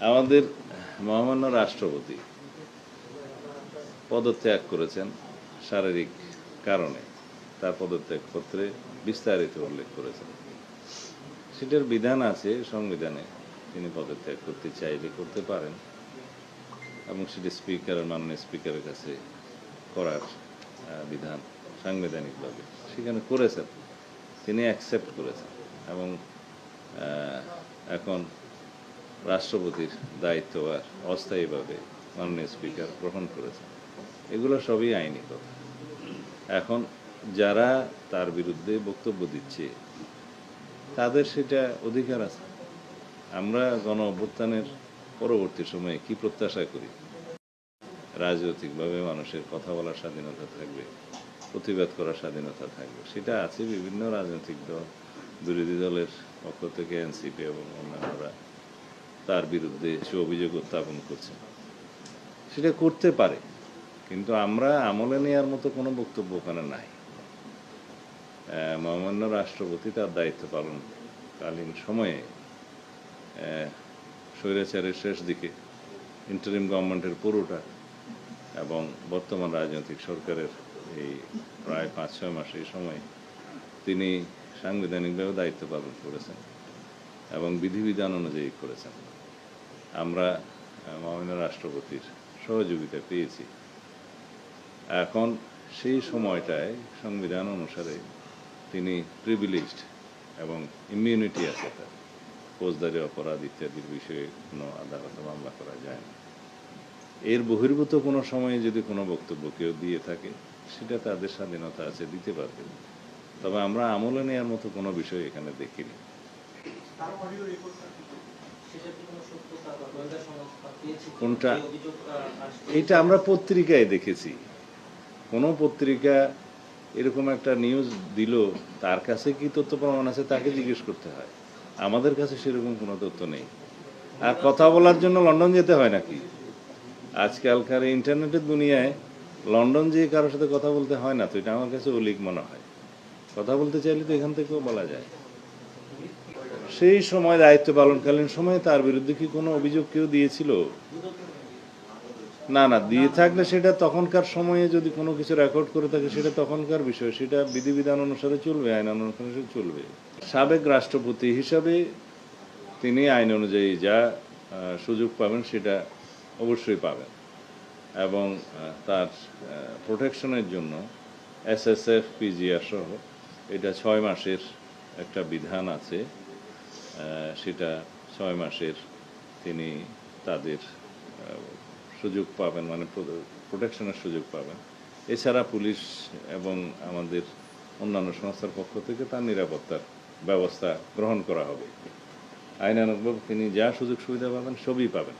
আমাদের মহামান্য রাষ্ট্রপতি পদত্যাগ করেছেন শারীরিক কারণে। তার পদত্যাগপত্রে বিস্তারিত উল্লেখ করেছেন। সেটার বিধান আছে সংবিধানে, তিনি পদত্যাগ করতে চাইলে করতে পারেন এবং সেটি মাননীয় স্পিকারের কাছে করার বিধান সাংবিধানিকভাবে সেখানে করেছেন, তিনি অ্যাকসেপ্ট করেছেন এবং এখন রাষ্ট্রপতির দায়িত্ব আর অস্থায়ীভাবে মাননীয় স্পিকার গ্রহণ করেছেন। এগুলো সবই আইনি কথা। এখন যারা তার বিরুদ্ধে বক্তব্য দিচ্ছে তাদের সেটা অধিকার আছে। আমরা গণ অভ্যুত্থানের পরবর্তী সময়ে কি প্রত্যাশা করি? রাজনৈতিকভাবে মানুষের কথা বলার স্বাধীনতা থাকবে, প্রতিবাদ করার স্বাধীনতা থাকবে, সেটা আছে। বিভিন্ন রাজনৈতিক দল, বিরোধী দলের পক্ষ থেকে এনসিপি এবং অন্যান্যরা তার বিরুদ্ধে সে অভিযোগ উত্থাপন করছে, সেটা করতে পারে, কিন্তু আমরা আমলে নেওয়ার মতো কোনো বক্তব্য ওখানে নাই। মহামান্য রাষ্ট্রপতি তার দায়িত্ব পালনকালীন সময়ে স্বৈরাচারের শেষ দিকে ইন্টারিম গভর্নমেন্টের পুরোটা এবং বর্তমান রাজনৈতিক সরকারের এই প্রায় 5-6 মাস এই সময়ে তিনি সাংবিধানিকভাবে দায়িত্ব পালন করেছেন এবং বিধিবিধান অনুযায়ী করেছেন। আমরা মহামান্য রাষ্ট্রপতির সহযোগিতা পেয়েছি। এখন সেই সময়টায় সংবিধান অনুসারে তিনি প্রিভিলেজড এবং ইমিউনিটি আছে তার, ফৌজদারি অপরাধ ইত্যাদির বিষয়ে কোনো আদালতে মামলা করা যায় না। এর বহির্ভূত কোনো সময়ে যদি কোনো বক্তব্য কেউ দিয়ে থাকে সেটা তাদের স্বাধীনতা আছে, দিতে পারবে। তবে আমরা আমলে নেওয়ার মতো কোনো বিষয় এখানে দেখিনি। কোনটা? এটা আমরা পত্রিকায় দেখেছি। কোনো পত্রিকা এরকম একটা নিউজ দিল, তার কাছে কি তথ্য প্রমাণ আছে তাকে জিজ্ঞেস করতে হয়। আমাদের কাছে সেরকম কোনো তথ্য নেই। আর কথা বলার জন্য লন্ডন যেতে হয় নাকি? আজকালকার ইন্টারনেটের দুনিয়ায় লন্ডন যেয়ে কারোর সাথে কথা বলতে হয় না, তো এটা আমার কাছে অলিক মনে হয়। কথা বলতে চাইলে তো এখান থেকেও বলা যায়। সেই সময় দায়িত্ব পালনকালীন সময়ে তার বিরুদ্ধে কি কোনো অভিযোগ কেউ দিয়েছিল? না, দিয়ে থাকলে সেটা তখনকার সময়ে যদি কোনো কিছু রেকর্ড করে থাকে সেটা তখনকার বিষয়, সেটা বিধিবিধান অনুসারে চলবে, আইন অনুসারে চলবে। সাবেক রাষ্ট্রপতি হিসাবে তিনি আইন অনুযায়ী যা সুযোগ পাবেন সেটা অবশ্যই পাবেন এবং তার প্রোটেকশনের জন্য SSF PGR সহ এটা 6 মাসের একটা বিধান আছে, সেটা 6 মাসের তিনি তাদের সুযোগ পাবেন, মানে প্রোটেকশনের সুযোগ পাবেন। এছাড়া পুলিশ এবং আমাদের অন্যান্য সংস্থার পক্ষ থেকে তার নিরাপত্তার ব্যবস্থা গ্রহণ করা হবে। আইনানুগভাবে তিনি যা সুযোগ সুবিধা পাবেন সবই পাবেন।